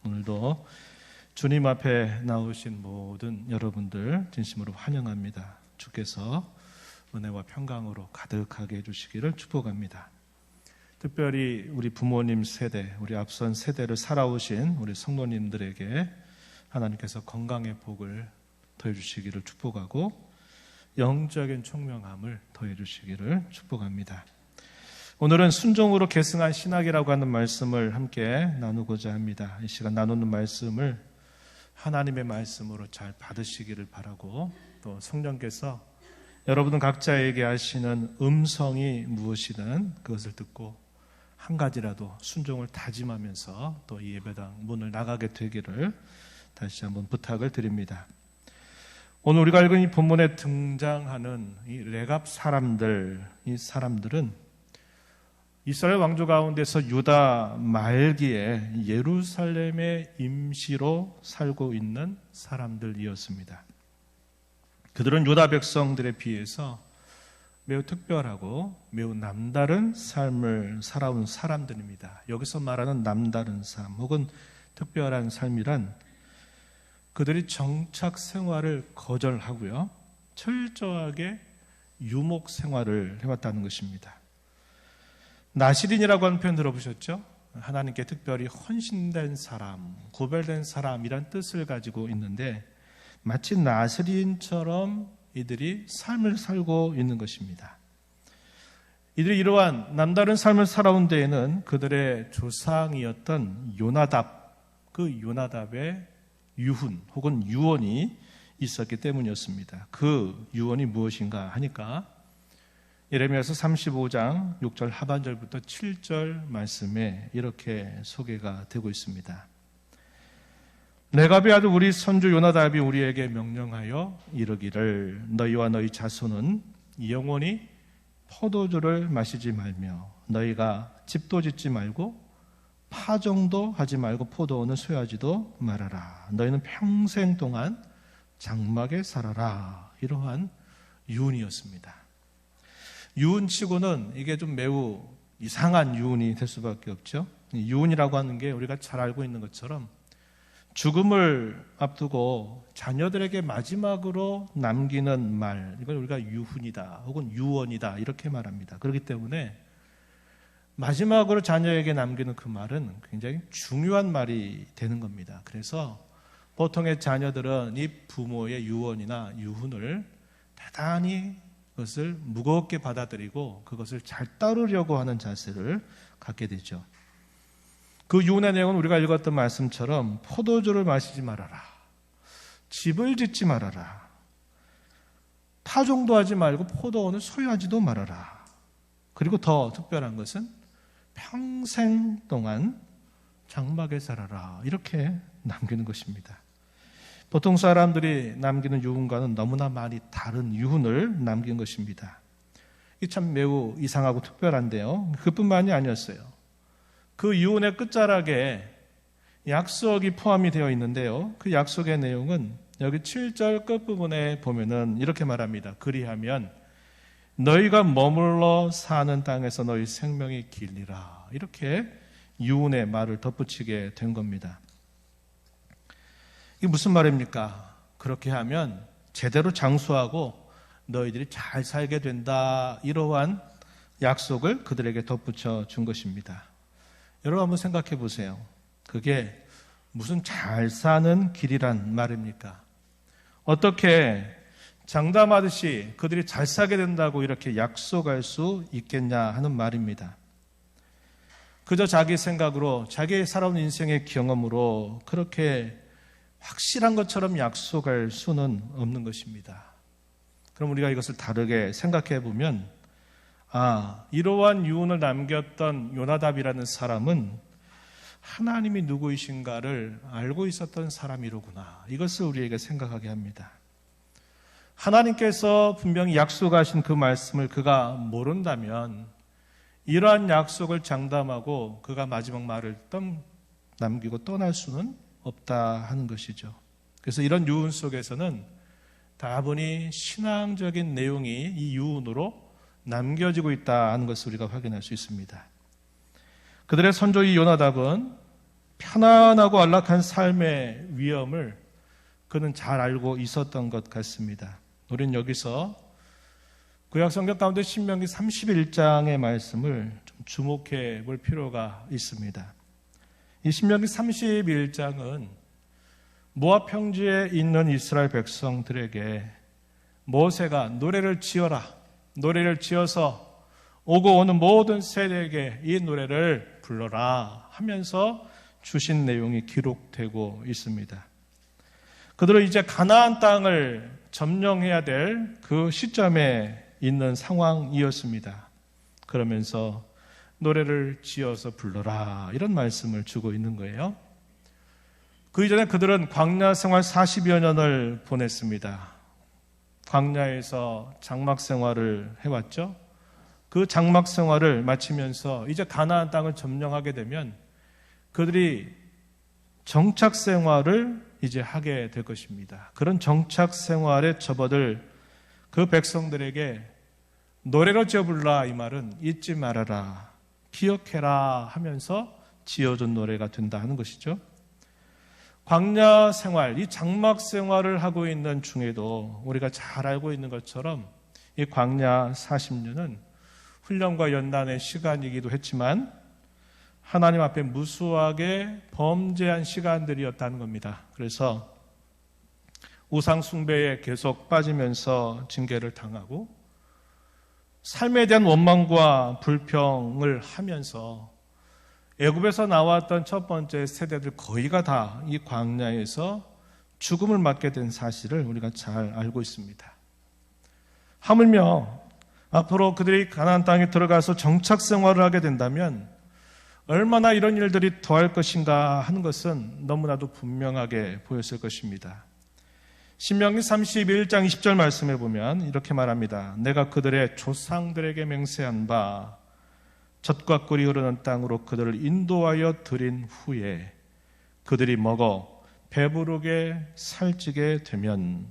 오늘도 주님 앞에 나오신 모든 여러분들 진심으로 환영합니다. 주께서 은혜와 평강으로 가득하게 해주시기를 축복합니다. 특별히 우리 부모님 세대, 우리 앞선 세대를 살아오신 우리 성도님들에게 하나님께서 건강의 복을 더해주시기를 축복하고 영적인 총명함을 더해주시기를 축복합니다. 오늘은 순종으로 계승한 신학이라고 하는 말씀을 함께 나누고자 합니다. 이 시간 나누는 말씀을 하나님의 말씀으로 잘 받으시기를 바라고, 또 성령께서 여러분 각자에게 하시는 음성이 무엇이든 그것을 듣고 한 가지라도 순종을 다짐하면서 또 이 예배당 문을 나가게 되기를 다시 한번 부탁을 드립니다. 오늘 우리가 읽은 이 본문에 등장하는 이 레갑 사람들, 이 사람들은 이스라엘 왕조 가운데서 유다 말기에 예루살렘에 임시로 살고 있는 사람들이었습니다. 그들은 유다 백성들에 비해서 매우 특별하고 매우 남다른 삶을 살아온 사람들입니다. 여기서 말하는 남다른 삶 혹은 특별한 삶이란 그들이 정착 생활을 거절하고요, 철저하게 유목 생활을 해왔다는 것입니다. 나시린이라고 하는 표현 들어보셨죠? 하나님께 특별히 헌신된 사람, 구별된 사람이란 뜻을 가지고 있는데 마치 나시린처럼 이들이 삶을 살고 있는 것입니다. 이들이 이러한 남다른 삶을 살아온 데에는 그들의 조상이었던 요나답, 그 요나답의 유훈 혹은 유언이 있었기 때문이었습니다. 그 유언이 무엇인가 하니까 예레미야서 35장 6절 하반절부터 7절 말씀에 이렇게 소개가 되고 있습니다. 레갑의 아들 우리 선조 요나답이 우리에게 명령하여 이르기를 너희와 너희 자손은 영원히 포도주를 마시지 말며 너희가 집도 짓지 말고 파종도 하지 말고 포도원을 소유하지도 말아라. 너희는 평생 동안 장막에 살아라. 이러한 유언이었습니다. 유언치고는 이게 좀 매우 이상한 유언이 될 수밖에 없죠. 유언이라고 하는 게 우리가 잘 알고 있는 것처럼 죽음을 앞두고 자녀들에게 마지막으로 남기는 말, 이걸 우리가 유훈이다 혹은 유언이다 이렇게 말합니다. 그렇기 때문에 마지막으로 자녀에게 남기는 그 말은 굉장히 중요한 말이 되는 겁니다. 그래서 보통의 자녀들은 이 부모의 유언이나 유훈을 대단히 그것을 무겁게 받아들이고 그것을 잘 따르려고 하는 자세를 갖게 되죠. 그 유언의 내용은 우리가 읽었던 말씀처럼 포도주를 마시지 말아라, 집을 짓지 말아라, 파종도 하지 말고 포도원을 소유하지도 말아라. 그리고 더 특별한 것은 평생 동안 장막에 살아라. 이렇게 남기는 것입니다. 보통 사람들이 남기는 유훈과는 너무나 많이 다른 유훈을 남긴 것입니다. 이 참 매우 이상하고 특별한데요. 그뿐만이 아니었어요. 그 유언의 끝자락에 약속이 포함이 되어 있는데요. 그 약속의 내용은 여기 7절 끝부분에 보면은 이렇게 말합니다. 그리하면 너희가 머물러 사는 땅에서 너희 생명이 길리라. 이렇게 유언의 말을 덧붙이게 된 겁니다. 이게 무슨 말입니까? 그렇게 하면 제대로 장수하고 너희들이 잘 살게 된다. 이러한 약속을 그들에게 덧붙여 준 것입니다. 여러분 한번 생각해 보세요. 그게 무슨 잘 사는 길이란 말입니까? 어떻게 장담하듯이 그들이 잘 살게 된다고 이렇게 약속할 수 있겠냐 하는 말입니다. 그저 자기 생각으로 자기의 살아온 인생의 경험으로 그렇게 확실한 것처럼 약속할 수는 없는 것입니다. 그럼 우리가 이것을 다르게 생각해 보면 이러한 유언을 남겼던 요나답이라는 사람은 하나님이 누구이신가를 알고 있었던 사람이로구나. 이것을 우리에게 생각하게 합니다. 하나님께서 분명히 약속하신 그 말씀을 그가 모른다면 이러한 약속을 장담하고 그가 마지막 말을 남기고 떠날 수는 없다 하는 것이죠. 그래서 이런 유언 속에서는 다분히 신앙적인 내용이 이 유언으로 남겨지고 있다 하는 것을 우리가 확인할 수 있습니다. 그들의 선조 이 요나답은 편안하고 안락한 삶의 위험을 그는 잘 알고 있었던 것 같습니다. 우리는 여기서 구약 성경 가운데 신명기 31장의 말씀을 좀 주목해 볼 필요가 있습니다. 이 신명기 31장은 모압 평지에 있는 이스라엘 백성들에게 모세가 노래를 지어라, 노래를 지어서 오고 오는 모든 세대에게 이 노래를 불러라 하면서 주신 내용이 기록되고 있습니다. 그들은 이제 가나안 땅을 점령해야 될 그 시점에 있는 상황이었습니다. 그러면서 노래를 지어서 불러라 이런 말씀을 주고 있는 거예요. 그 이전에 그들은 광야 생활 40여 년을 보냈습니다. 광야에서 장막 생활을 해왔죠. 그 장막 생활을 마치면서 이제 가나안 땅을 점령하게 되면 그들이 정착 생활을 이제 하게 될 것입니다. 그런 정착 생활에 접어들 그 백성들에게 노래로 지어 불라 이 말은 잊지 말아라, 기억해라 하면서 지어준 노래가 된다 하는 것이죠. 광야 생활, 이 장막 생활을 하고 있는 중에도 우리가 잘 알고 있는 것처럼 이 광야 40년은 훈련과 연단의 시간이기도 했지만 하나님 앞에 무수하게 범죄한 시간들이었다는 겁니다. 그래서 우상 숭배에 계속 빠지면서 징계를 당하고 삶에 대한 원망과 불평을 하면서 애굽에서 나왔던 첫 번째 세대들 거의가 다 이 광야에서 죽음을 맞게 된 사실을 우리가 잘 알고 있습니다. 하물며 앞으로 그들이 가나안 땅에 들어가서 정착 생활을 하게 된다면 얼마나 이런 일들이 더할 것인가 하는 것은 너무나도 분명하게 보였을 것입니다. 신명기 31장 20절 말씀에 보면 이렇게 말합니다. 내가 그들의 조상들에게 맹세한 바 젖과 꿀이 흐르는 땅으로 그들을 인도하여 들인 후에 그들이 먹어 배부르게 살찌게 되면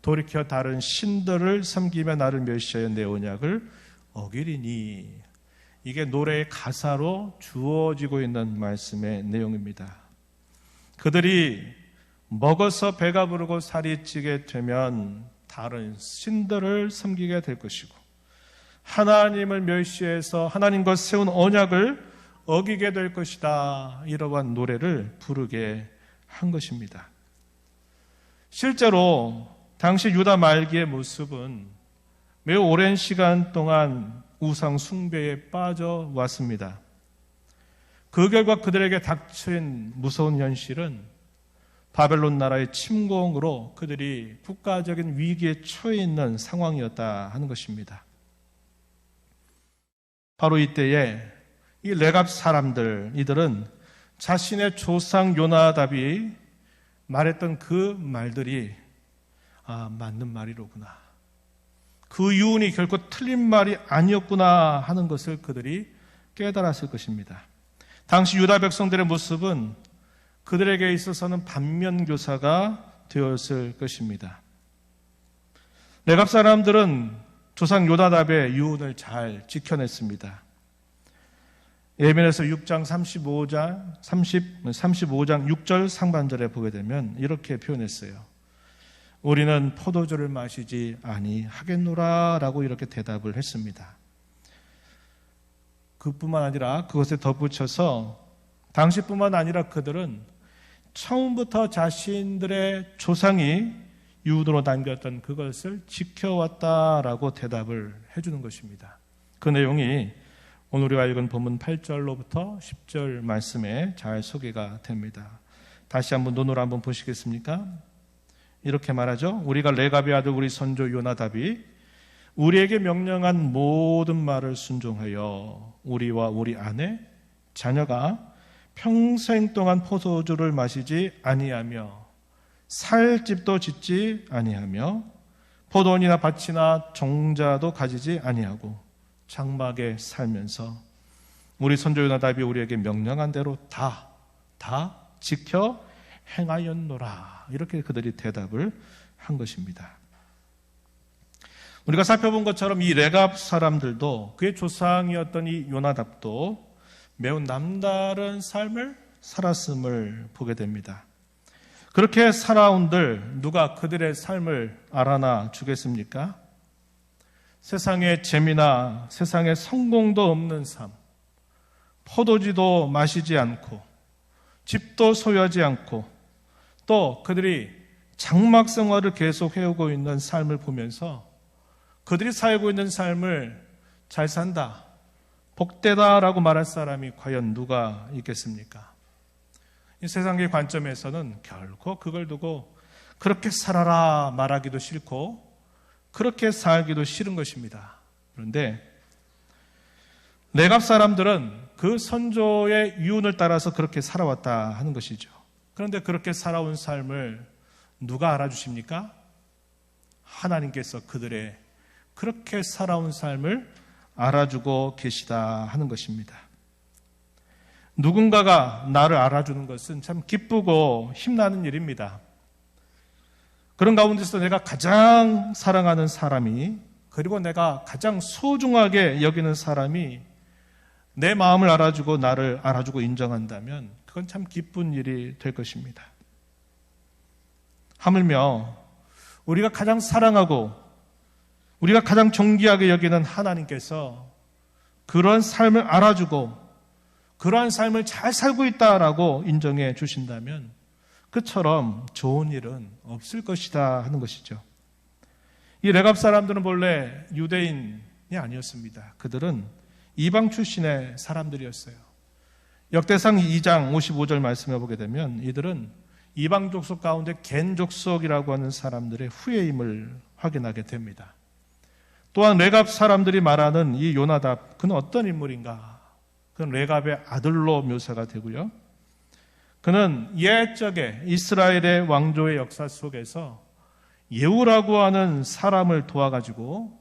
돌이켜 다른 신들을 섬기며 나를 멸시하여 내 언약을 어기리니. 이게 노래의 가사로 주어지고 있는 말씀의 내용입니다. 그들이 먹어서 배가 부르고 살이 찌게 되면 다른 신들을 섬기게 될 것이고 하나님을 멸시해서 하나님과 세운 언약을 어기게 될 것이다. 이러한 노래를 부르게 한 것입니다. 실제로 당시 유다 말기의 모습은 매우 오랜 시간 동안 우상 숭배에 빠져왔습니다. 그 결과 그들에게 닥친 무서운 현실은 바벨론 나라의 침공으로 그들이 국가적인 위기에 처해 있는 상황이었다 하는 것입니다. 바로 이때에 이 레갑 사람들, 이들은 자신의 조상 요나답이 말했던 그 말들이 맞는 말이로구나. 그 유언이 결코 틀린 말이 아니었구나 하는 것을 그들이 깨달았을 것입니다. 당시 유다 백성들의 모습은 그들에게 있어서는 반면교사가 되었을 것입니다. 레갑 사람들은 조상 요나답의 유언을 잘 지켜냈습니다. 예레미야서 6장 35장 6절 상반절에 보게 되면 이렇게 표현했어요. 우리는 포도주를 마시지 아니하겠노라 라고 이렇게 대답을 했습니다. 그뿐만 아니라 그것에 덧붙여서 당시뿐만 아니라 그들은 처음부터 자신들의 조상이 유언으로 남겼던 그것을 지켜왔다라고 대답을 해주는 것입니다. 그 내용이 오늘 우리가 읽은 본문 8절로부터 10절 말씀에 잘 소개가 됩니다. 다시 한번 눈으로 한번 보시겠습니까? 이렇게 말하죠. 우리가 레갑의 아들 우리 선조 요나답이 우리에게 명령한 모든 말을 순종하여 우리와 우리 아내, 자녀가 평생 동안 포도주를 마시지 아니하며 살 집도 짓지 아니하며 포도원이나 밭이나 종자도 가지지 아니하고 장막에 살면서 우리 선조 요나답이 우리에게 명령한 대로 다 지켜 행하였노라. 이렇게 그들이 대답을 한 것입니다. 우리가 살펴본 것처럼 이 레갑 사람들도 그의 조상이었던 이 요나답도 매우 남다른 삶을 살았음을 보게 됩니다. 그렇게 살아온들 누가 그들의 삶을 알아나 주겠습니까? 세상에 재미나 세상에 성공도 없는 삶, 포도주도 마시지 않고 집도 소유하지 않고 또 그들이 장막 생활을 계속 해오고 있는 삶을 보면서 그들이 살고 있는 삶을 잘 산다, 복되다라고 말할 사람이 과연 누가 있겠습니까? 이 세상의 관점에서는 결코 그걸 두고 그렇게 살아라 말하기도 싫고 그렇게 살기도 싫은 것입니다. 그런데 레갑 사람들은 그 선조의 유언을 따라서 그렇게 살아왔다 하는 것이죠. 그런데 그렇게 살아온 삶을 누가 알아주십니까? 하나님께서 그들의 그렇게 살아온 삶을 알아주고 계시다 하는 것입니다. 누군가가 나를 알아주는 것은 참 기쁘고 힘나는 일입니다. 그런 가운데서 내가 가장 사랑하는 사람이, 그리고 내가 가장 소중하게 여기는 사람이 내 마음을 알아주고 나를 알아주고 인정한다면 그건 참 기쁜 일이 될 것입니다. 하물며 우리가 가장 사랑하고 우리가 가장 존귀하게 여기는 하나님께서 그런 삶을 알아주고 그러한 삶을 잘 살고 있다라고 인정해 주신다면 그처럼 좋은 일은 없을 것이다 하는 것이죠. 이 레갑 사람들은 본래 유대인이 아니었습니다. 그들은 이방 출신의 사람들이었어요. 역대상 2장 55절 말씀해 보게 되면 이들은 이방 족속 가운데 겐 족속이라고 하는 사람들의 후예임을 확인하게 됩니다. 또한 레갑 사람들이 말하는 이 요나답, 그는 어떤 인물인가? 그는 레갑의 아들로 묘사가 되고요. 그는 옛적에 이스라엘의 왕조의 역사 속에서 예후라고 하는 사람을 도와가지고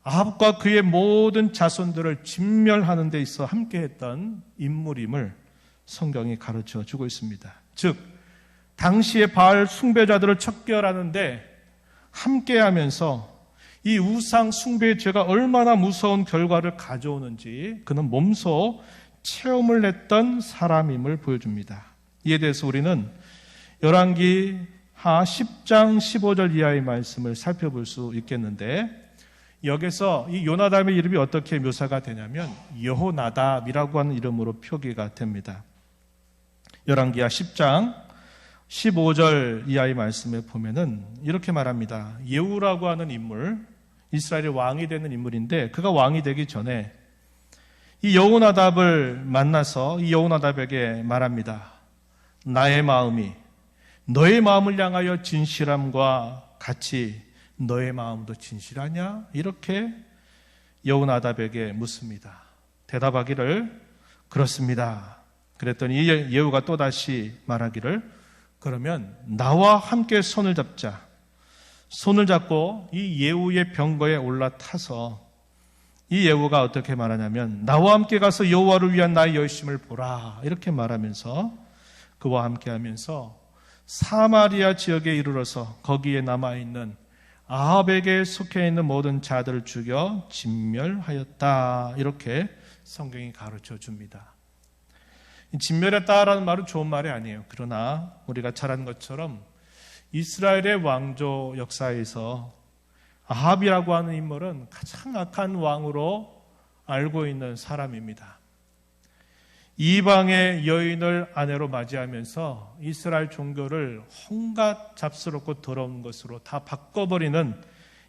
아합과 그의 모든 자손들을 진멸하는 데 있어 함께했던 인물임을 성경이 가르쳐 주고 있습니다. 즉 당시의 바알 숭배자들을 척결하는데 함께하면서 이 우상 숭배의 죄가 얼마나 무서운 결과를 가져오는지 그는 몸소 체험을 했던 사람임을 보여줍니다. 이에 대해서 우리는 열왕기 하 10장 15절 이하의 말씀을 살펴볼 수 있겠는데, 여기서 이 요나답의 이름이 어떻게 묘사가 되냐면 여호나답이라고 하는 이름으로 표기가 됩니다. 열왕기하 10장 15절 이하의 말씀에 보면은 이렇게 말합니다. 예후라고 하는 인물, 이스라엘의 왕이 되는 인물인데 그가 왕이 되기 전에 이 여호나답을 만나서 이 여호나답에게 말합니다. 나의 마음이 너의 마음을 향하여 진실함과 같이 너의 마음도 진실하냐? 이렇게 여호나답에게 묻습니다. 대답하기를 그렇습니다. 그랬더니 예후가 또다시 말하기를 그러면 나와 함께 손을 잡자. 손을 잡고 이 예후의 병거에 올라타서 이 예후가 어떻게 말하냐면 나와 함께 가서 여호와를 위한 나의 열심을 보라 이렇게 말하면서 그와 함께 하면서 사마리아 지역에 이르러서 거기에 남아있는 아합에게 속해 있는 모든 자들을 죽여 진멸하였다 이렇게 성경이 가르쳐 줍니다. 진멸했다라는 말은 좋은 말이 아니에요. 그러나 우리가 잘 아는 것처럼 이스라엘의 왕조 역사에서 아합이라고 하는 인물은 가장 악한 왕으로 알고 있는 사람입니다. 이방의 여인을 아내로 맞이하면서 이스라엘 종교를 온갖 잡스럽고 더러운 것으로 다 바꿔버리는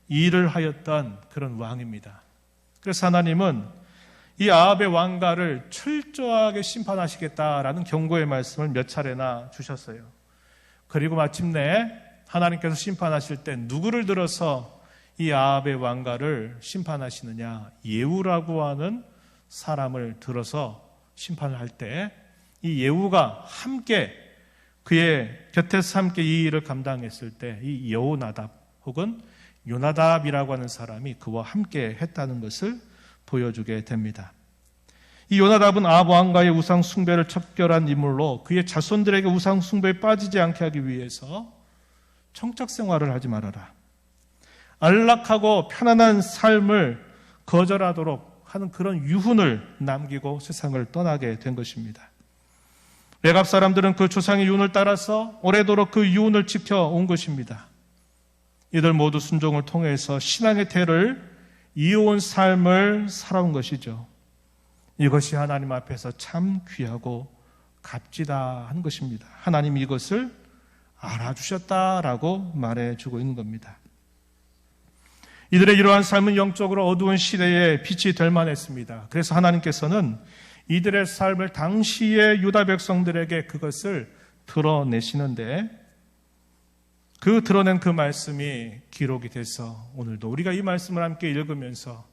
일을 하였던 그런 왕입니다. 그래서 하나님은 이 아합의 왕가를 철저하게 심판하시겠다라는 경고의 말씀을 몇 차례나 주셨어요. 그리고 마침내 하나님께서 심판하실 때 누구를 들어서 이 아합의 왕가를 심판하시느냐? 예후라고 하는 사람을 들어서 심판을 할 때 이 예후가 함께 그의 곁에서 함께 이 일을 감당했을 때 이 여호나답 혹은 요나답이라고 하는 사람이 그와 함께 했다는 것을 보여주게 됩니다. 이 요나답은 아합 왕가의 우상 숭배를 척결한 인물로 그의 자손들에게 우상 숭배에 빠지지 않게 하기 위해서 청적 생활을 하지 말아라. 안락하고 편안한 삶을 거절하도록 하는 그런 유훈을 남기고 세상을 떠나게 된 것입니다. 레갑 사람들은 그 조상의 유언을 따라서 오래도록 그 유언을 지켜온 것입니다. 이들 모두 순종을 통해서 신앙의 태를 이어온 삶을 살아온 것이죠. 이것이 하나님 앞에서 참 귀하고 값지다한 것입니다. 하나님이 이것을 알아주셨다라고 말해주고 있는 겁니다. 이들의 이러한 삶은 영적으로 어두운 시대에 빛이 될 만했습니다. 그래서 하나님께서는 이들의 삶을 당시의 유다 백성들에게 그것을 드러내시는데, 그 드러낸 그 말씀이 기록이 돼서 오늘도 우리가 이 말씀을 함께 읽으면서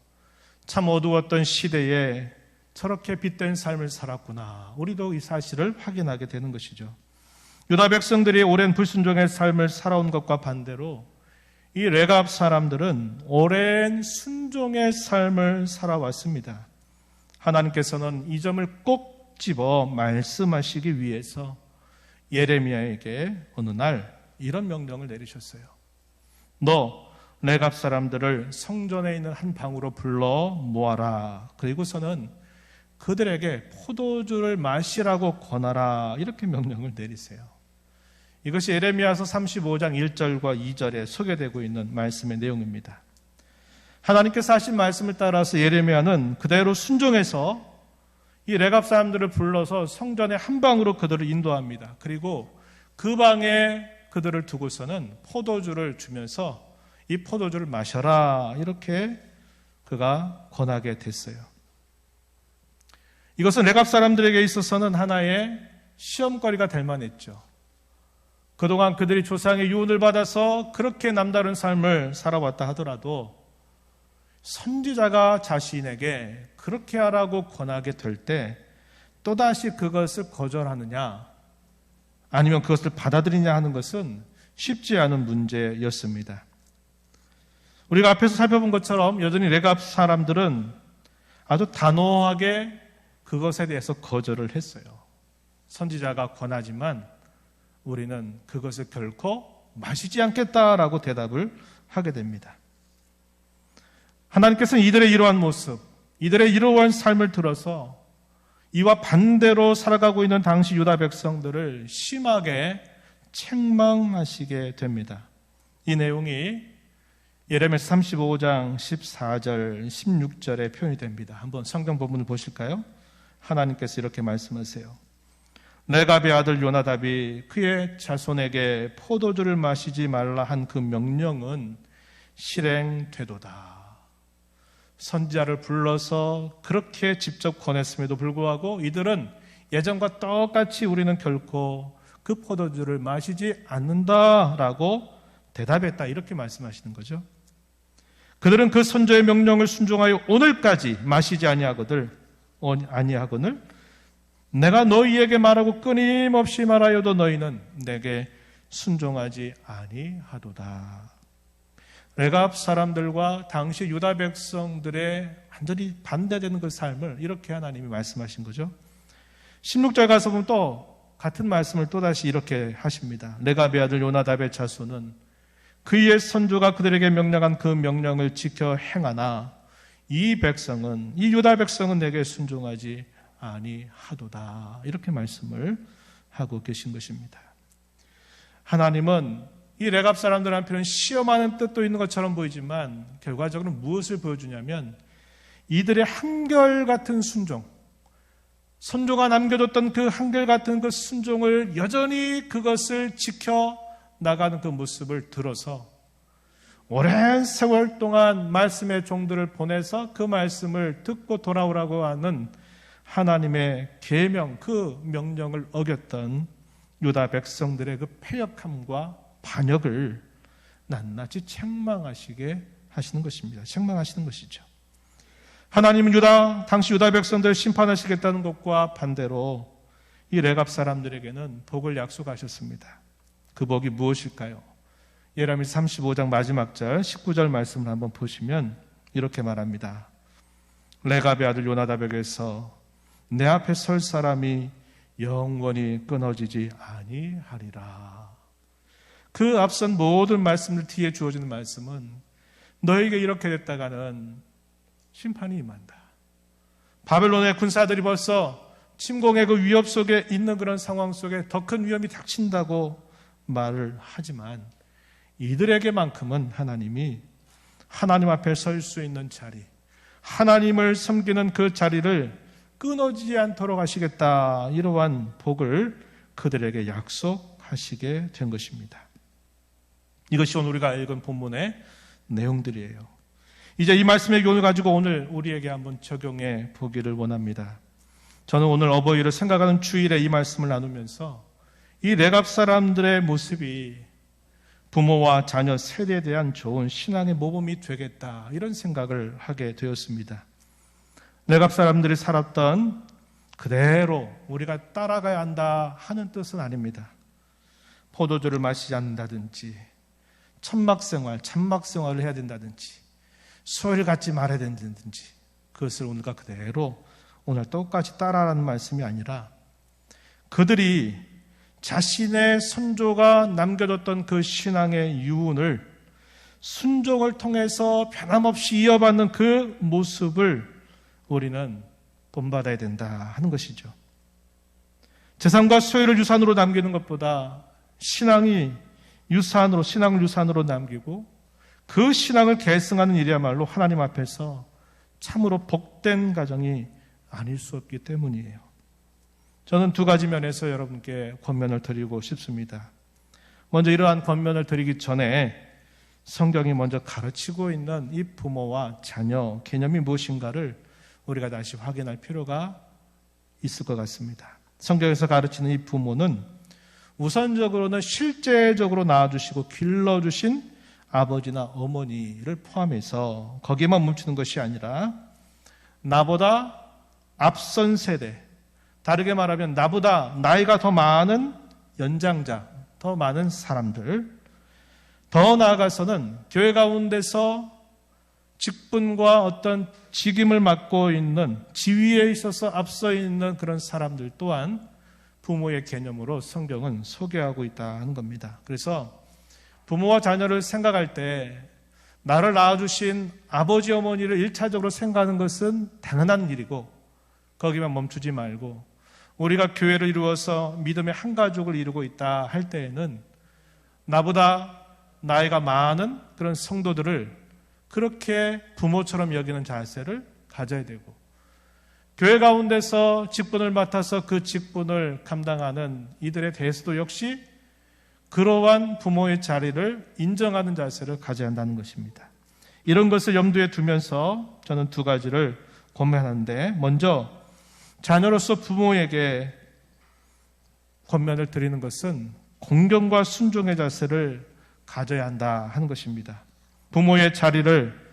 참 어두웠던 시대에 저렇게 빛된 삶을 살았구나, 우리도 이 사실을 확인하게 되는 것이죠. 유다 백성들이 오랜 불순종의 삶을 살아온 것과 반대로 이 레갑 사람들은 오랜 순종의 삶을 살아왔습니다. 하나님께서는 이 점을 꼭 집어 말씀하시기 위해서 예레미야에게 어느 날 이런 명령을 내리셨어요. 너 레갑 사람들을 성전에 있는 한 방으로 불러 모아라. 그리고서는 그들에게 포도주를 마시라고 권하라. 이렇게 명령을 내리세요. 이것이 예레미야서 35장 1절과 2절에 소개되고 있는 말씀의 내용입니다. 하나님께서 하신 말씀을 따라서 예레미야는 그대로 순종해서 이 레갑 사람들을 불러서 성전의 한 방으로 그들을 인도합니다. 그리고 그 방에 그들을 두고서는 포도주를 주면서 이 포도주를 마셔라, 이렇게 그가 권하게 됐어요. 이것은 레갑 사람들에게 있어서는 하나의 시험거리가 될 만했죠. 그동안 그들이 조상의 유언을 받아서 그렇게 남다른 삶을 살아왔다 하더라도 선지자가 자신에게 그렇게 하라고 권하게 될 때 또다시 그것을 거절하느냐 아니면 그것을 받아들이냐 하는 것은 쉽지 않은 문제였습니다. 우리가 앞에서 살펴본 것처럼 여전히 레갑 사람들은 아주 단호하게 그것에 대해서 거절을 했어요. 선지자가 권하지만 우리는 그것을 결코 마시지 않겠다라고 대답을 하게 됩니다. 하나님께서는 이들의 이러한 모습, 이들의 이러한 삶을 들어서 이와 반대로 살아가고 있는 당시 유다 백성들을 심하게 책망하시게 됩니다. 이 내용이 예레미야서 35장 14절, 16절에 표현이 됩니다. 한번 성경 본문을 보실까요? 하나님께서 이렇게 말씀하세요. 레갑의 아들 요나답이 그의 자손에게 포도주를 마시지 말라 한 그 명령은 실행되도다. 선지자를 불러서 그렇게 직접 권했음에도 불구하고 이들은 예전과 똑같이 우리는 결코 그 포도주를 마시지 않는다라고 대답했다, 이렇게 말씀하시는 거죠. 그들은 그 선지자의 명령을 순종하여 오늘까지 마시지 아니하거늘 내가 너희에게 말하고 끊임없이 말하여도 너희는 내게 순종하지 아니하도다. 레갑 사람들과 당시 유다 백성들의 완전히 반대되는 그 삶을 이렇게 하나님이 말씀하신 거죠. 16절 가서 보면 또 같은 말씀을 또다시 이렇게 하십니다. 레갑의 아들 요나답의 자손은 그의 선조가 그들에게 명령한 그 명령을 지켜 행하나 이 백성은, 이 유다 백성은 내게 순종하지 아니하도다. 이렇게 말씀을 하고 계신 것입니다. 하나님은 이 레갑 사람들 한편은 시험하는 뜻도 있는 것처럼 보이지만 결과적으로 무엇을 보여주냐면 이들의 한결같은 순종, 선조가 남겨뒀던 그 한결같은 그 순종을 여전히 그것을 지켜 나가는 그 모습을 들어서 오랜 세월 동안 말씀의 종들을 보내서 그 말씀을 듣고 돌아오라고 하는 하나님의 계명, 그 명령을 어겼던 유다 백성들의 그 패역함과 반역을 낱낱이 책망하시게 하시는 것입니다. 책망하시는 것이죠. 하나님은 당시 유다 백성들을 심판하시겠다는 것과 반대로 이 레갑 사람들에게는 복을 약속하셨습니다. 그 복이 무엇일까요? 예레미야 35장 마지막 절 19절 말씀을 한번 보시면 이렇게 말합니다. 레갑의 아들 요나답에게서 내 앞에 설 사람이 영원히 끊어지지 아니하리라. 그 앞선 모든 말씀들 뒤에 주어지는 말씀은 너에게 이렇게 됐다가는 심판이 임한다. 바벨론의 군사들이 벌써 침공의 그 위협 속에 있는 그런 상황 속에 더 큰 위험이 닥친다고 말을 하지만 이들에게만큼은 하나님이 하나님 앞에 설 수 있는 자리, 하나님을 섬기는 그 자리를 끊어지지 않도록 하시겠다, 이러한 복을 그들에게 약속하시게 된 것입니다. 이것이 오늘 우리가 읽은 본문의 내용들이에요. 이제 이 말씀의 교훈을 가지고 오늘 우리에게 한번 적용해 보기를 원합니다. 저는 오늘 어버이를 생각하는 주일에 이 말씀을 나누면서 이 레갑 사람들의 모습이 부모와 자녀 세대에 대한 좋은 신앙의 모범이 되겠다, 이런 생각을 하게 되었습니다. 레갑 사람들이 살았던 그대로 우리가 따라가야 한다 하는 뜻은 아닙니다. 포도주를 마시지 않는다든지, 참막생활을 해야 된다든지, 소를 갖지 말아야 된다든지, 그것을 우리가 그대로 오늘 똑같이 따라하라는 말씀이 아니라 그들이 자신의 선조가 남겨뒀던 그 신앙의 유운을 순종을 통해서 변함없이 이어받는 그 모습을 우리는 본받아야 된다 하는 것이죠. 재산과 소유를 유산으로 남기는 것보다 신앙을 유산으로 남기고 그 신앙을 계승하는 일이야말로 하나님 앞에서 참으로 복된 가정이 아닐 수 없기 때문이에요. 저는 두 가지 면에서 여러분께 권면을 드리고 싶습니다. 먼저 이러한 권면을 드리기 전에 성경이 먼저 가르치고 있는 이 부모와 자녀 개념이 무엇인가를 우리가 다시 확인할 필요가 있을 것 같습니다. 성경에서 가르치는 이 부모는 우선적으로는 실제적으로 낳아주시고 길러주신 아버지나 어머니를 포함해서 거기에만 멈추는 것이 아니라 나보다 앞선 세대, 다르게 말하면 나보다 나이가 더 많은 연장자, 더 많은 사람들, 더 나아가서는 교회 가운데서 직분과 어떤 직임을 맡고 있는 지위에 있어서 앞서 있는 그런 사람들 또한 부모의 개념으로 성경은 소개하고 있다는 겁니다. 그래서 부모와 자녀를 생각할 때 나를 낳아주신 아버지 어머니를 1차적으로 생각하는 것은 당연한 일이고 거기만 멈추지 말고 우리가 교회를 이루어서 믿음의 한 가족을 이루고 있다 할 때에는 나보다 나이가 많은 그런 성도들을 그렇게 부모처럼 여기는 자세를 가져야 되고 교회 가운데서 직분을 맡아서 그 직분을 감당하는 이들에 대해서도 역시 그러한 부모의 자리를 인정하는 자세를 가져야 한다는 것입니다. 이런 것을 염두에 두면서 저는 두 가지를 권면하는데 먼저 자녀로서 부모에게 권면을 드리는 것은 공경과 순종의 자세를 가져야 한다 하는 것입니다. 부모의 자리를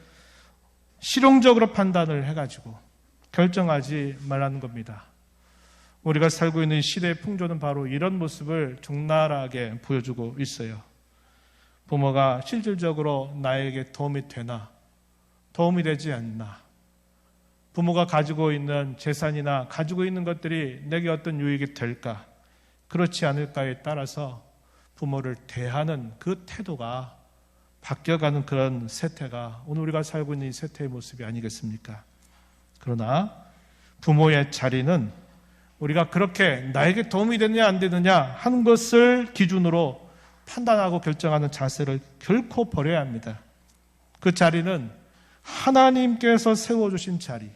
실용적으로 판단을 해가지고 결정하지 말라는 겁니다. 우리가 살고 있는 시대의 풍조는 바로 이런 모습을 적나라하게 보여주고 있어요. 부모가 실질적으로 나에게 도움이 되나, 도움이 되지 않나, 부모가 가지고 있는 재산이나 가지고 있는 것들이 내게 어떤 유익이 될까, 그렇지 않을까에 따라서 부모를 대하는 그 태도가 바뀌어가는 그런 세태가 오늘 우리가 살고 있는 이 세태의 모습이 아니겠습니까? 그러나 부모의 자리는 우리가 그렇게 나에게 도움이 되느냐 안 되느냐 하는 것을 기준으로 판단하고 결정하는 자세를 결코 버려야 합니다. 그 자리는 하나님께서 세워주신 자리,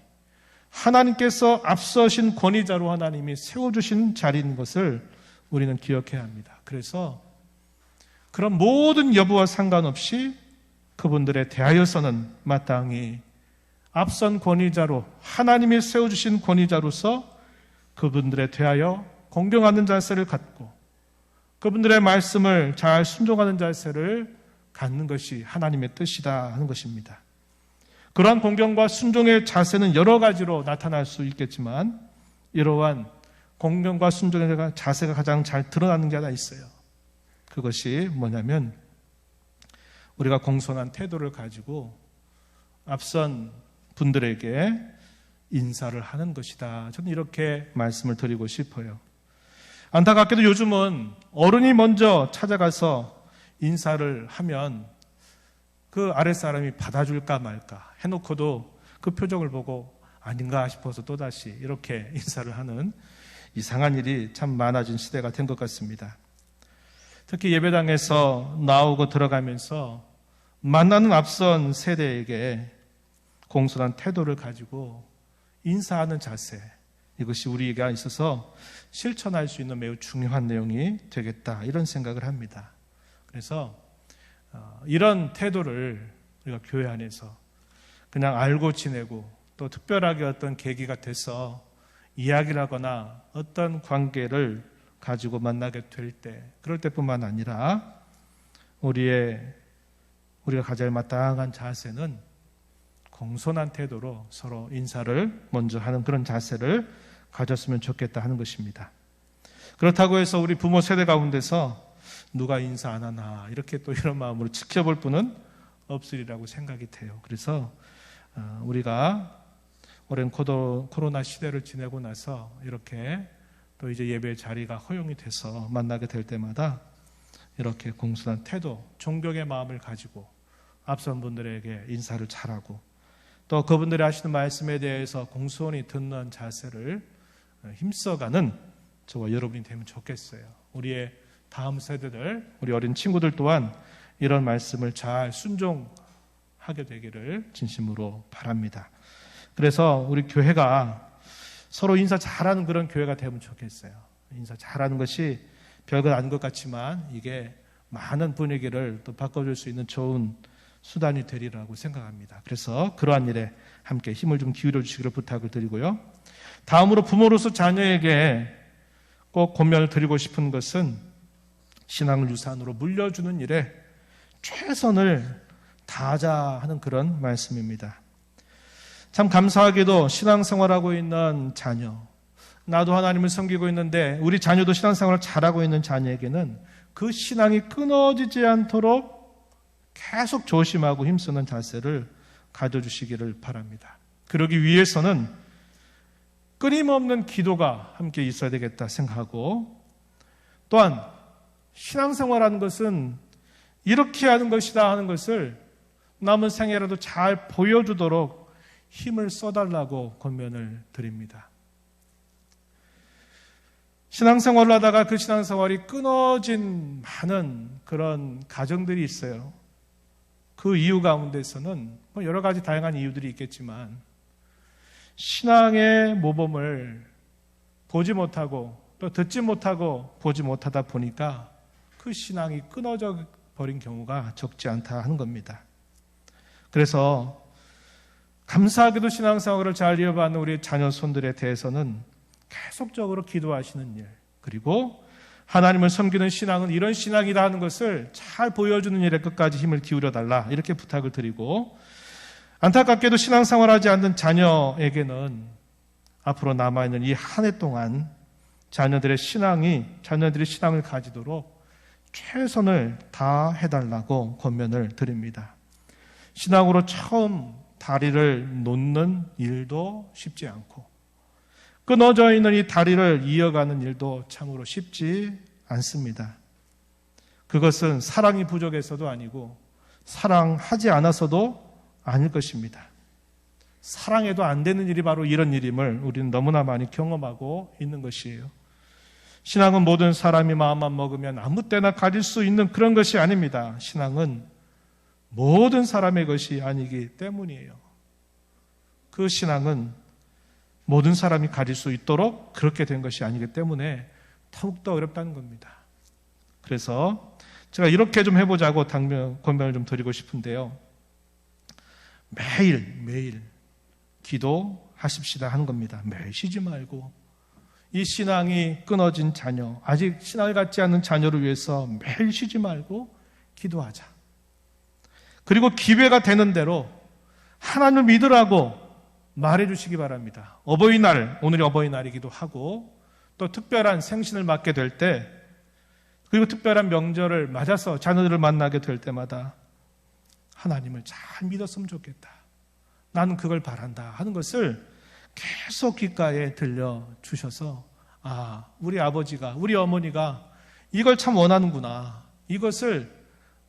하나님께서 앞서신 권위자로 하나님이 세워주신 자리인 것을 우리는 기억해야 합니다. 그래서 그런 모든 여부와 상관없이 그분들에 대하여서는 마땅히 앞선 권위자로 하나님이 세워주신 권위자로서 그분들에 대하여 공경하는 자세를 갖고 그분들의 말씀을 잘 순종하는 자세를 갖는 것이 하나님의 뜻이다 하는 것입니다. 그러한 공경과 순종의 자세는 여러 가지로 나타날 수 있겠지만 이러한 공경과 순종의 자세가 가장 잘 드러나는 게 하나 있어요. 그것이 뭐냐면 우리가 공손한 태도를 가지고 앞선 분들에게 인사를 하는 것이다. 저는 이렇게 말씀을 드리고 싶어요. 안타깝게도 요즘은 어른이 먼저 찾아가서 인사를 하면 그 아랫사람이 받아줄까 말까 해놓고도 그 표정을 보고 아닌가 싶어서 또다시 이렇게 인사를 하는 이상한 일이 참 많아진 시대가 된 것 같습니다. 특히 예배당에서 나오고 들어가면서 만나는 앞선 세대에게 공손한 태도를 가지고 인사하는 자세, 이것이 우리에게 있어서 실천할 수 있는 매우 중요한 내용이 되겠다, 이런 생각을 합니다. 그래서 이런 태도를 우리가 교회 안에서 그냥 알고 지내고 또 특별하게 어떤 계기가 돼서 이야기를 하거나 어떤 관계를 가지고 만나게 될 때, 그럴 때뿐만 아니라 우리가 가져야 마땅한 자세는 공손한 태도로 서로 인사를 먼저 하는 그런 자세를 가졌으면 좋겠다 하는 것입니다. 그렇다고 해서 우리 부모 세대 가운데서 누가 인사 안 하나 이렇게 또 이런 마음으로 지켜볼 분은 없으리라고 생각이 돼요. 그래서 우리가 오랜 코로나 시대를 지내고 나서 이렇게 또 이제 예배 자리가 허용이 돼서 만나게 될 때마다 이렇게 공손한 태도, 존경의 마음을 가지고 앞선 분들에게 인사를 잘하고 또 그분들이 하시는 말씀에 대해서 공손히 듣는 자세를 힘써가는 저와 여러분이 되면 좋겠어요. 우리의 다음 세대들, 우리 어린 친구들 또한 이런 말씀을 잘 순종하게 되기를 진심으로 바랍니다. 그래서 우리 교회가 서로 인사 잘하는 그런 교회가 되면 좋겠어요. 인사 잘하는 것이 별것 아닌 것 같지만 이게 많은 분위기를 또 바꿔줄 수 있는 좋은 수단이 되리라고 생각합니다. 그래서 그러한 일에 함께 힘을 좀 기울여 주시기를 부탁을 드리고요. 다음으로 부모로서 자녀에게 꼭 권면을 드리고 싶은 것은 신앙을 유산으로 물려주는 일에 최선을 다하자 하는 그런 말씀입니다. 참 감사하게도 신앙생활하고 있는 자녀, 나도 하나님을 섬기고 있는데 우리 자녀도 신앙생활을 잘하고 있는 자녀에게는 그 신앙이 끊어지지 않도록 계속 조심하고 힘쓰는 자세를 가져주시기를 바랍니다. 그러기 위해서는 끊임없는 기도가 함께 있어야 되겠다 생각하고, 또한 신앙생활하는 것은 이렇게 하는 것이다 하는 것을 남은 생애라도 잘 보여주도록 힘을 써달라고 권면을 드립니다. 신앙생활을 하다가 그 신앙생활이 끊어진 많은 그런 가정들이 있어요. 그 이유 가운데서는 여러 가지 다양한 이유들이 있겠지만 신앙의 모범을 보지 못하고 또 듣지 못하고 보지 못하다 보니까 그 신앙이 끊어져 버린 경우가 적지 않다 하는 겁니다. 그래서 감사하게도 신앙생활을 잘 이어가는 우리 자녀 손들에 대해서는 계속적으로 기도하시는 일, 그리고 하나님을 섬기는 신앙은 이런 신앙이다 하는 것을 잘 보여주는 일에 끝까지 힘을 기울여달라, 이렇게 부탁을 드리고, 안타깝게도 신앙생활하지 않는 자녀에게는 앞으로 남아있는 이 한 해 동안 자녀들이 신앙을 가지도록 최선을 다해달라고 권면을 드립니다. 신앙으로 처음 다리를 놓는 일도 쉽지 않고 끊어져 있는 이 다리를 이어가는 일도 참으로 쉽지 않습니다. 그것은 사랑이 부족해서도 아니고 사랑하지 않아서도 아닐 것입니다. 사랑해도 안 되는 일이 바로 이런 일임을 우리는 너무나 많이 경험하고 있는 것이에요. 신앙은 모든 사람이 마음만 먹으면 아무 때나 가질 수 있는 그런 것이 아닙니다. 신앙은 모든 사람의 것이 아니기 때문이에요. 그 신앙은 모든 사람이 가질 수 있도록 그렇게 된 것이 아니기 때문에 더욱더 어렵다는 겁니다. 그래서 제가 이렇게 좀 해보자고 권면을 좀 드리고 싶은데요. 매일 기도하십시다 하는 겁니다. 매일 쉬지 말고 이 신앙이 끊어진 자녀, 아직 신앙을 갖지 않는 자녀를 위해서 매일 쉬지 말고 기도하자. 그리고 기회가 되는 대로 하나님을 믿으라고 말해주시기 바랍니다. 어버이날, 오늘이 어버이날이기도 하고 또 특별한 생신을 맞게 될 때, 그리고 특별한 명절을 맞아서 자녀들을 만나게 될 때마다 하나님을 잘 믿었으면 좋겠다, 나는 그걸 바란다 하는 것을 계속 귓가에 들려주셔서, 아, 우리 아버지가, 우리 어머니가 이걸 참 원하는구나, 이것을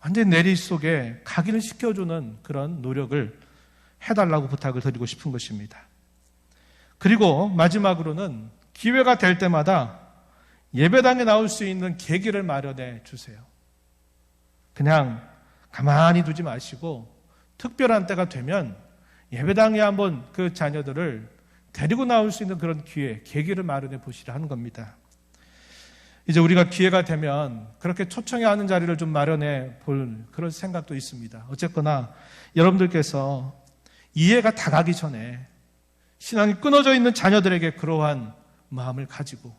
완전히 내리 속에 각인을 시켜주는 그런 노력을 해달라고 부탁을 드리고 싶은 것입니다. 그리고 마지막으로는 기회가 될 때마다 예배당에 나올 수 있는 계기를 마련해 주세요. 그냥 가만히 두지 마시고 특별한 때가 되면 예배당에 한번 그 자녀들을 데리고 나올 수 있는 그런 기회, 계기를 마련해 보시라 하는 겁니다. 이제 우리가 기회가 되면 그렇게 초청해 하는 자리를 좀 마련해 볼 그런 생각도 있습니다. 어쨌거나 여러분들께서 이해가 다 가기 전에 신앙이 끊어져 있는 자녀들에게 그러한 마음을 가지고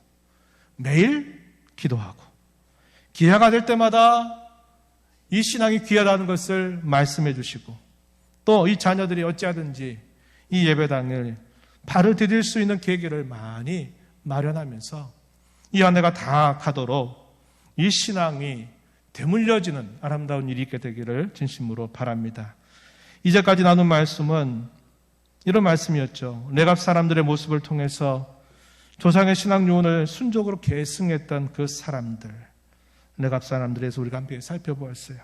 매일 기도하고 기회가 될 때마다 이 신앙이 귀하다는 것을 말씀해 주시고 또 이 자녀들이 어찌하든지 이 예배당을 발을 디딜 수 있는 계기를 많이 마련하면서 이 한 해가 다 가도록 이 신앙이 되물려지는 아름다운 일이 있게 되기를 진심으로 바랍니다. 이제까지 나눈 말씀은 이런 말씀이었죠. 레갑 사람들의 모습을 통해서 조상의 신앙 유언을 순종으로 계승했던 그 사람들, 레갑 사람들에서 우리가 함께 살펴보았어요.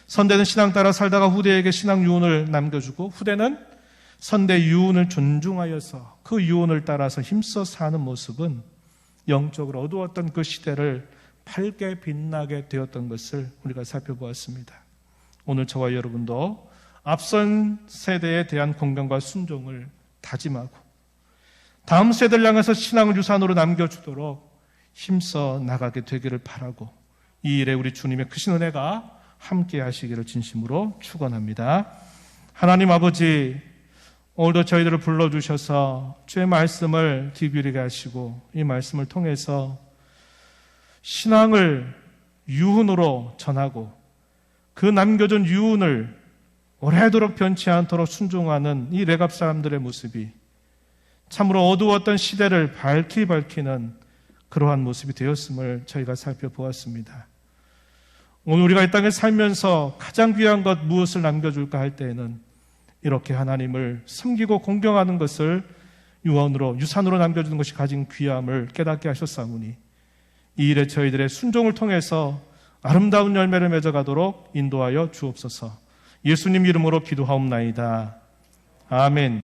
선대는 신앙 따라 살다가 후대에게 신앙 유언을 남겨주고 후대는 선대 유언을 존중하여서 그 유언을 따라서 힘써 사는 모습은 영적으로 어두웠던 그 시대를 밝게 빛나게 되었던 것을 우리가 살펴보았습니다. 오늘 저와 여러분도 앞선 세대에 대한 공경과 순종을 다짐하고 다음 세대를 향해서 신앙을 유산으로 남겨주도록 힘써 나가게 되기를 바라고 이 일에 우리 주님의 크신 은혜가 함께 하시기를 진심으로 축원합니다. 하나님 아버지, 오늘도 저희들을 불러주셔서 주의 말씀을 귀기울이게 하시고 이 말씀을 통해서 신앙을 유훈으로 전하고 그 남겨준 유훈을 오래도록 변치 않도록 순종하는 이 레갑 사람들의 모습이 참으로 어두웠던 시대를 밝히는 그러한 모습이 되었음을 저희가 살펴보았습니다. 오늘 우리가 이 땅에 살면서 가장 귀한 것 무엇을 남겨줄까 할 때에는 이렇게 하나님을 섬기고 공경하는 것을 유산으로 남겨주는 것이 가진 귀함을 깨닫게 하셨사오니 이 일에 저희들의 순종을 통해서 아름다운 열매를 맺어가도록 인도하여 주옵소서. 예수님 이름으로 기도하옵나이다. 아멘.